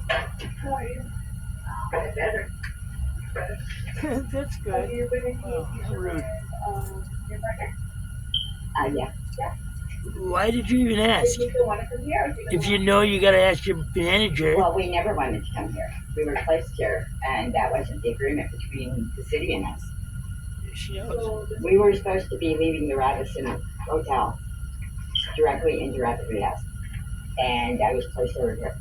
How are you? Better. That's good. Are you going to Oh, need how rude. your partner? Yeah. Why did you even ask? If you still want to come here, or If you know you gotta ask your manager. Well, we never wanted to come here. We were placed here, and that wasn't the agreement between the city and us. She knows. So, We were supposed to be leaving the Radisson Hotel directly into Rapid Rehab, and I was placed over here.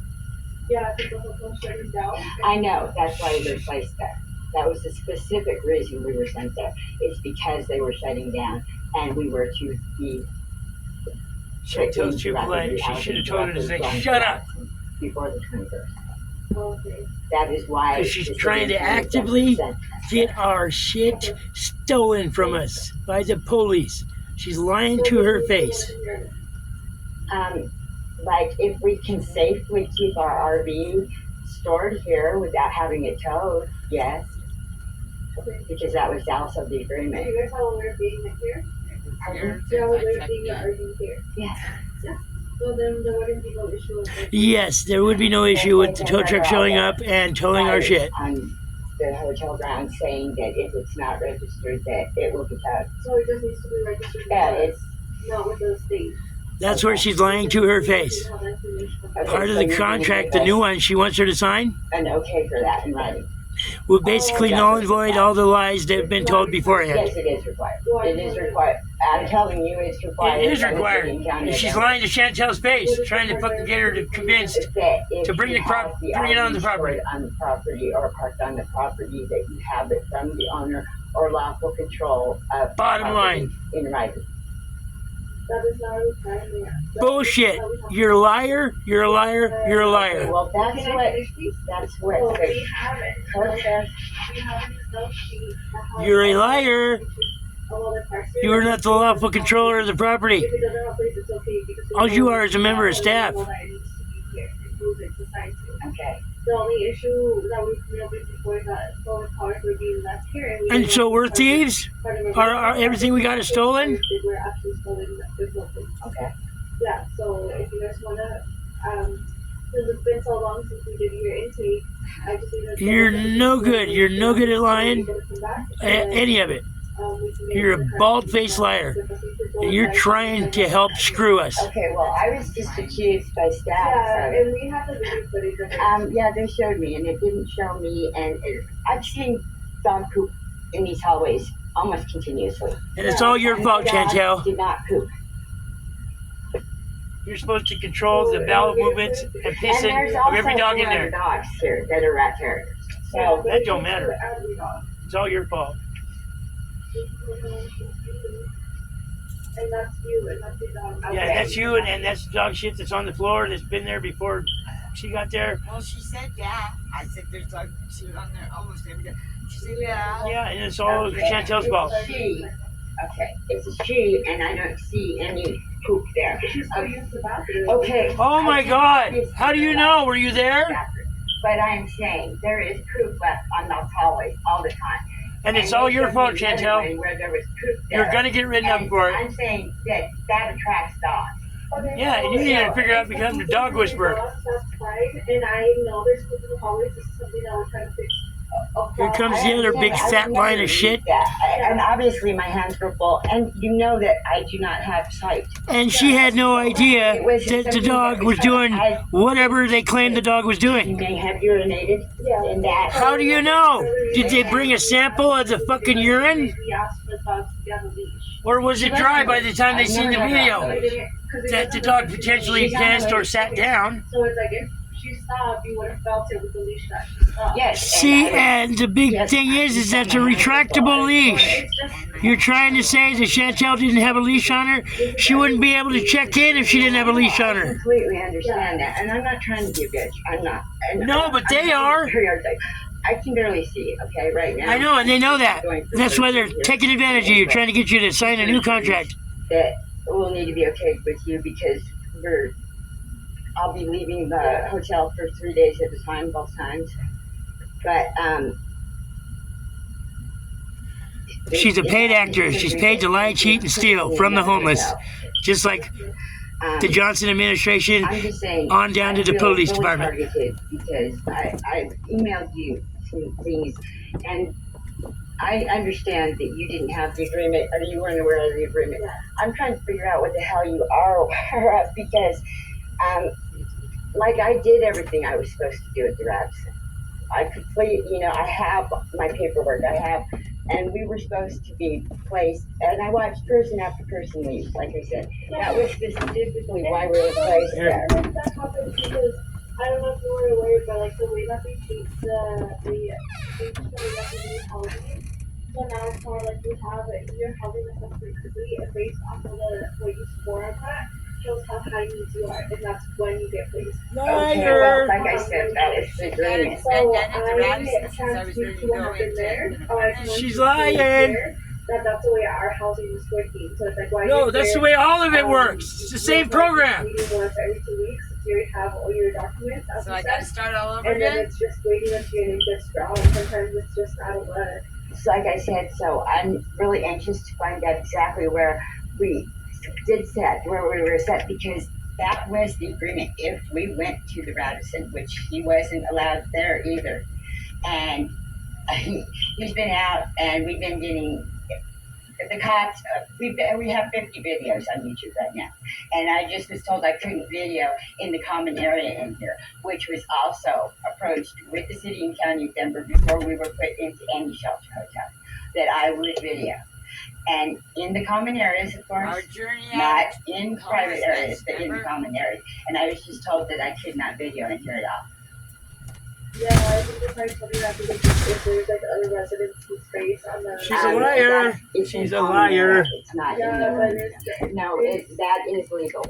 yeah, because the hotel's shutting down. I know, that's why we were placed there. That was the specific reason we were sent there. It's because they were shutting down, and we were to be. Chantel's too polite. She should have told her to say, "Shut up." Before the 21st. Okay. That is why. Because she's trying to actively get our shit stolen from us by the police. She's lying to her face. Like if we can safely keep our RV stored here without having it towed, yes, Okay. because that was also the Do agreement. you guys have a way of being here? Pardon? Do you have a way of being urgent here? Yes. So then there wouldn't be no issue with it. Yes, there would be no issue with the tow truck showing up and towing our shit. On the hotel grounds saying that if it's not registered, that it will be towed. So it just needs to be registered. Yeah, with us, it's. not with the state. That's where she's lying to her face. You have that information. Okay, Part of so the you're gonna contract, give the new us one she wants her to sign, an okay for that in writing. will basically null and void all the lies that have been told beforehand. Yes, it is required. It is required. I'm telling you, it's required. It is from the required. city and county And she's of lying to Chantel's face, trying to fucking get her to convinced that if to bring you the have bring it on the RV property. stored on the property or parked on the property, that you have it from the owner or lawful control of. Bottom line. In writing. That is not a requirement. Bullshit. You're a liar, you're a liar, you're a liar. Well, that's Can I what, finish, please? that's Well, what we the have it. code says. We have an Excel sheet that has You're a liar. all the taxes. You are not the lawful controller of the property. If it doesn't have place, it's okay. Because we All you know are is a member of staff. that it needs to be here. It proves it to sign to. Okay. The only issue that we've noticed before is that stolen cars were being left here. We And didn't so know we're part of- thieves? part of our- Are everything we got is stolen? They were actually stolen. There's nothing. Okay. Yeah, so if you guys wanna, since it's been so long since we did your intake, I just need to. You're no good. You're no good at lying. Any of it. You're a bald-faced liar. And you're trying to help screw us. Okay, well, I was just accused by staff. Yeah, So, and we have the video footage of it. yeah, they showed me, and it didn't show me, and I've seen dog poop in these hallways almost continuously. And it's all your fault, Dog Chantel. did not poop. You're supposed to control the bowel movements and And pissing there's of also every dog in 4 there. dogs here that are rat terriers. So, That don't matter. It's all your fault. And that's you, and that's your dog. Yeah, that's you, and that's dog shit that's on the floor that's been there before she got there. Well, she said, yeah. I said, there's dog shit on there almost every day. She said, yeah. Yeah, and it's all Chantel's fault. she, okay, it's a she, and I don't see any poop there. She's still used the bathroom. Okay. Oh my God! How do you know? Were you there? But I'm saying there is poop left on those hallways all the time. And it's all your fault, the other Chantel. way where there was poop there. You're gonna get ridden up And for it. I'm saying that attracts dogs. Okay, Yeah, and you need to figure out becoming a dog whisperer. That's fine, and I know there's people in the hallways. This is something that we're trying to fix. Here comes the other big fat line of shit. And obviously my hands were full, and you know that I do not have sight. And she had no idea that the dog was doing whatever they claimed the dog was You doing. may have urinated Yeah. in that. How do you know? Did they bring a sample of the fucking urine? We asked the dogs to get a leash. Or was it dry by the time they seen the video? That the dog potentially danced or sat down? So it's like if she stopped, you would have felt it with the leash that she stopped. Yes. See, and the big thing is that's a retractable leash. It's just You're trying to say that Chantel didn't have a leash on her? She wouldn't be able to check in if she didn't have a leash on I her. completely understand that, and I'm not trying to be a bitch. I'm not. And No, but they are. I can barely see, okay, right now. I know, and they know that. That's why they're taking advantage of you, trying to get you to sign a new contract. That will need to be okay with you because I'll be leaving the hotel for 3 days at a time, both times. But, She's a paid actor. She's paid to lie, cheat, and steal from the homeless. Just like the Johnson administration, I'm just saying. on down to I the feel police really department. targeted because I emailed you some things, and I understand that you didn't have the agreement, or you weren't aware of the agreement. I'm trying to figure out what the hell you are aware of because, like I did everything I was supposed to do at the Radisson. I completely, I have my paperwork, and we were supposed to be placed, and I watched person after person leave, like I said. That was specifically why we were placed there. That happened because I don't know if you were aware, but like the way that they treat the way that they do housing. So now it's more like you're housing the specifically and based off of what you score on that shows how high needs you are, and that's when you get placed. Okay, well, like I said, that was the agreement. So I can't speak to what happened there. I can She's only speak lying. here that's the way our housing was working. So it's like why No, you're that's the there, way all of it works. It's the same program. Meeting once every 2 weeks. You already have all your documents. As So you I gotta said. start all over And then again? it's just waiting until your name gets drawn. Sometimes it's just out of luck. So like I said, so I'm really anxious to find out exactly where we where we were set, because that was the agreement. If we went to the Radisson, which he wasn't allowed there either, and he's been out, and we've been getting the cops. We have 50 videos on YouTube right now, and I just was told I couldn't video in the common area in here, which was also approached with the city and county of Denver before we were put into any shelter hotel, that I would video. And in the common areas, of Our course, journey not out. in private areas, but in the common areas. And I was just told that I could not video and turn it off. Yeah, I think they're probably telling you that because if there's like other residents whose face on the. She's a liar. It's in She's a common liar. area. It's not Yeah, in but the. No, that is legal.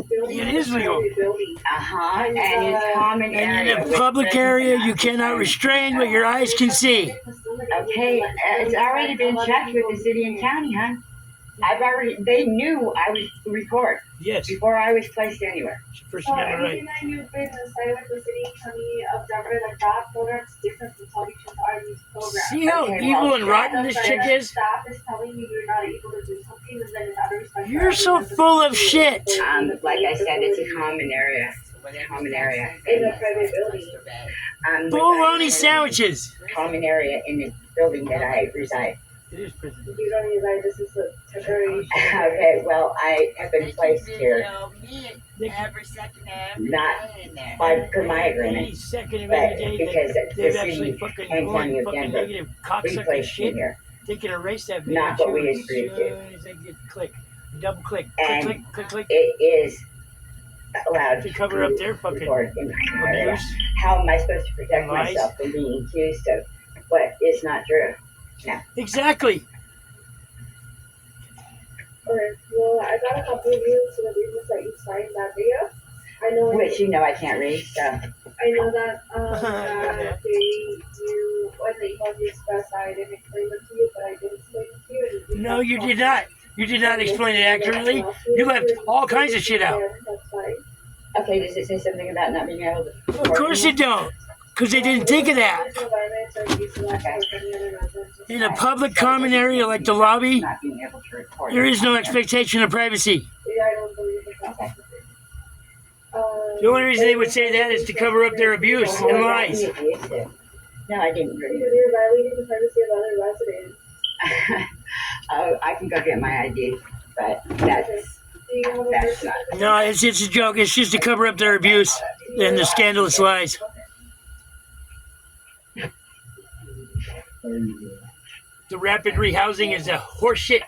It is legal. And it's common And area. in a public area, you cannot restrain what your eyes can see. Okay, it's already been checked with the city and county, huh? They knew I was record Yes, before I was placed anywhere. First So Amendment right. anything that you've been assigned with the city and county of Denver, like that program's different from Salvation Army's program. See how Okay, evil well, and rotten this chick is? Staff is telling you you're not able to do something, and then it's out of respect. You're so full of shit. Like I said, it's a common area. Common area. In a private building. Bologna sandwiches. Common area in the building that I reside. It is prison. You don't realize this is a temporary. Okay, well, I have been placed here Every second, Not day in there. per my agreement, Any second of but any day, because they've the actually city fucking and going county of fucking Denver negative cocksucker replaced me shit. here. They can erase that video Not what too we as agreed to. soon as they get click, double click, And click, click, click, It is allowed to cover up their fucking record in common area. abuse. How am I supposed to protect Lies. myself from being accused of what is not true? Exactly. Alright, well, I got a copy of you, so the reasons that you signed that video. I know. Which I can't read, so. I know that that you when the email you expressed, I didn't explain it to you, but I did explain it to you. And No, you did not. You did not explain it accurately. You left all kinds of shit out. That's fine. Okay, does it say something about not being able to? Of course you don't, because they didn't think of that. In a public common area like the lobby, Not being able to record. there is no expectation of privacy. Yeah, I don't believe in that. The only reason they would say that is to cover up their abuse and lies. No, I didn't Because really. you're violating the privacy of other residents. Oh, I can go get my ID, but Do you have a that's birth not. No, it's a joke. It's just to cover up their abuse and the scandalous lies. The rapid rehousing is a horseshit.